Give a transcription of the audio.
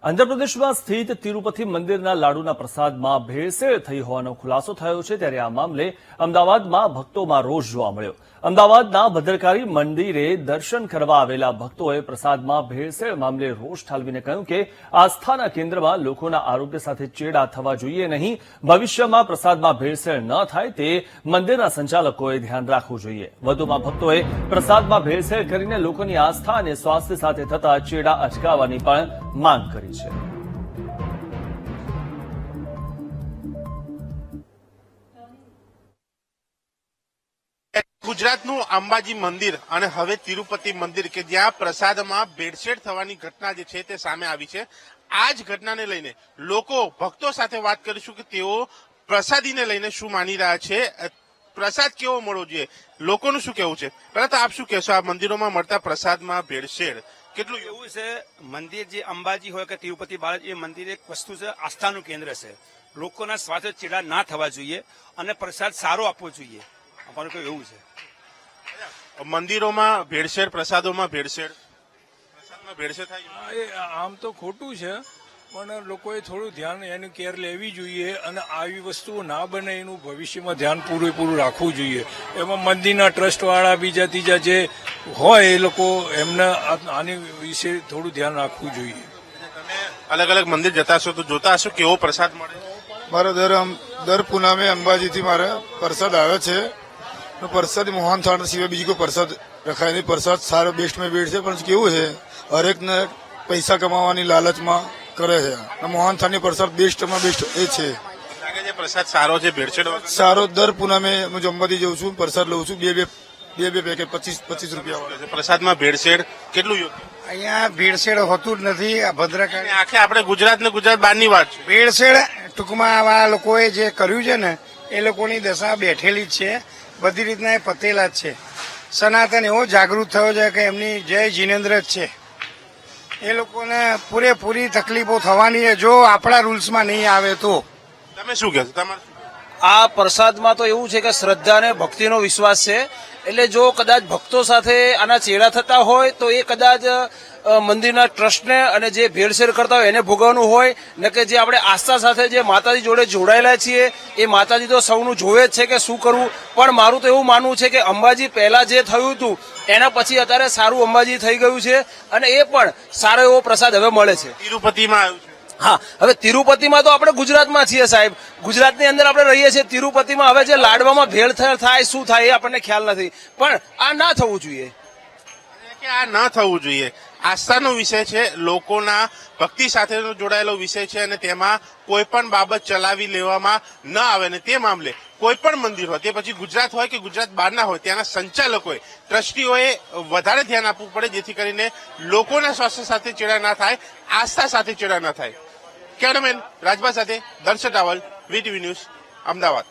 આંધ્રપ્રદેશમાં સ્થિત તિરુપતિ મંદિરના લાડુના પ્રસાદમાં ભેળસેળ થઈ હોવાનો ખુલાસો થયો છે। ત્યારે આ મામલે અમદાવાદમાં ભક્તોમાં રોષ જોવા મળ્યો। અમદાવાદના ભદ્રકાળી મંદિરે દર્શન કરવા આવેલા ભક્તોએ પ્રસાદમાં ભેળસેળ મામલે રોષ ઠાલવીને કહ્યું કે આસ્થાના કેન્દ્રમાં લોકોના આરોગ્ય સાથે ચેડા થવા જોઈએ નહીં। ભવિષ્યમાં પ્રસાદમાં ભેળસેળ ન થાય તે મંદિરના સંચાલકોએ ધ્યાન રાખવું જોઈએ। વધુમાં ભક્તોએ પ્રસાદમાં ભેળસેળ કરીને લોકોની આસ્થા અને સ્વાસ્થ્ય સાથે થતા ચેડા અટકાવવાની પણ માંગ કરી છે। ગુજરાતનું અંબાજી મંદિર અને હવે તિરુપતિ મંદિર કે જ્યાં પ્રસાદમાં ભેળસેળ થવાની ઘટના જે છે તે સામે આવી છે। આ જ ઘટનાને લઈને લોકો ભક્તો સાથે વાત કરીશું કે તેઓ પ્રસાદીને લઈને શું માની રહ્યા છે, પ્રસાદ કેવો મળવો જોઈએ, લોકોનું શું કહેવું છે। પહેલા તો આપ શું કહેશો, આ મંદિરોમાં મળતા પ્રસાદમાં ભેળસેળ કેટલું એવું છે? મંદિર જે અંબાજી હોય કે તિરુપતિ બાલાજી, એ મંદિર એક વસ્તુ છે, આસ્થાનું કેન્દ્ર છે। લોકોના સ્વાસ્થ્ય ચેડા ના થવા જોઈએ અને પ્રસાદ સારો આપવો જોઈએ, અમારું કોઈ એવું છે। મંદિરોમાં ભેળસેળ, પ્રસાદોમાં ભેળસેળ, પ્રસાદમાં ભેળસેળ થાય આમ તો ખોટું છે, પણ લોકોએ થોડું ધ્યાન એની કેર લેવી જોઈએ અને આવી વસ્તુઓ ના બને એનું ભવિષ્યમાં ધ્યાન પૂરેપૂરું રાખવું જોઈએ। એમાં મંદિરના ટ્રસ્ટવાળા બીજા ત્રીજા જે હોય એ લોકો એમને આની વિશે થોડું ધ્યાન રાખવું જોઈએ। તમે અલગ અલગ મંદિર જતા હશો તો જોતા હશો કેવો પ્રસાદ મળે? મારો દર પૂનમે અંબાજીથી મારે પ્રસાદ આવે છે। પ્રસાદ મોહન થાળ સિવાય બીજી કોઈ પ્રસાદ રખાય નહીં। પ્રસાદ સારો બેસ્ટમાં બેસ્ટ છે, પણ કેવું છે હરેકને પૈસા કમાવાની લાલચમાં કરે છે। મોહન થાળની પ્રસાદ બેસ્ટમાં બેસ્ટ એ છે। લાગે છે પ્રસાદ સારો છે, ભેળસેળ સારો। દર પૂનમે હું જમવાથી જઉં છું, પ્રસાદ લઉં છું, બે પેકેટ 25 રૂપિયા। પ્રસાદમાં ભેળસેળ કેટલું યોગ્ય? અહીંયા ભેળસેળ હોતું જ નથી। આ ભદ્રકાળી આખે આપણે ગુજરાત ને ગુજરાત બહારની વાત છે। ભેળસેળ ટૂંકમાં આવા લોકોએ જે કર્યું છે ને એ લોકોની દશા બેઠેલી જ છે, બધી રીતના એ પતેલા જ છે। સનાતન એવો જાગૃત થયો છે કે એમની જય જીનેન્દ્ર જ છે। એ લોકોને પૂરેપૂરી તકલીફો થવાની છે જો આપણા રૂલ્સમાં નહીં આવે તો। તમે શું કહેશો? તમારે આ પ્રસાદમાં તો એવું છે કે શ્રદ્ધા અને ભક્તિનો વિશ્વાસ છે, એટલે જો કદાચ ભક્તો સાથે આના ચેડા થતા હોય તો એ કદાચ મંદિરના ટ્રસ્ટને અને જે ભેળસેળ કરતા હોય એને ભોગવવાનું હોય ને કે જે આપણે આસ્થા સાથે જે માતાજી જોડે જોડાયેલા છીએ એ માતાજી તો સૌનું જોવે જ છે કે શું કરવું। પણ મારું તો એવું માનવું છે કે અંબાજી પહેલા જે થયું હતું એના પછી અત્યારે સારું અંબાજી થઈ ગયું છે અને એ પણ સારો એવો પ્રસાદ હવે મળે છે। તિરુપતિમાં આવ્યું છે? હા, હવે તિરુપતિમાં તો આપણે ગુજરાતમાં છીએ સાહેબ, ગુજરાતની અંદર આપણે રહીએ છીએ। તિરુપતિમાં હવે જે લાડવામાં ભેળસેળ થાય શું થાય એ આપણને ખ્યાલ નથી, પણ આ ના થવું જોઈએ કે આ ના થવું જોઈએ। આસ્થાનો વિષય છે, લોકોના ભક્તિ સાથે જોડાયેલો વિષય છે અને તેમાં કોઈ પણ બાબત ચલાવી લેવામાં ન આવે ને તે મામલે કોઈ પણ મંદિર હોય, તે પછી ગુજરાત હોય કે ગુજરાત બહારના હોય, ત્યાંના સંચાલકોએ, ટ્રસ્ટીઓએ વધારે ધ્યાન આપવું પડે જેથી કરીને લોકોના સ્વાસ્થ્ય સાથે ચેડા ના થાય, આસ્થા સાથે ચેડા ના થાય। કેમેરામેન રાજભા સાથે દર્શક રાવલ, વીટીવી ન્યૂઝ, અમદાવાદ।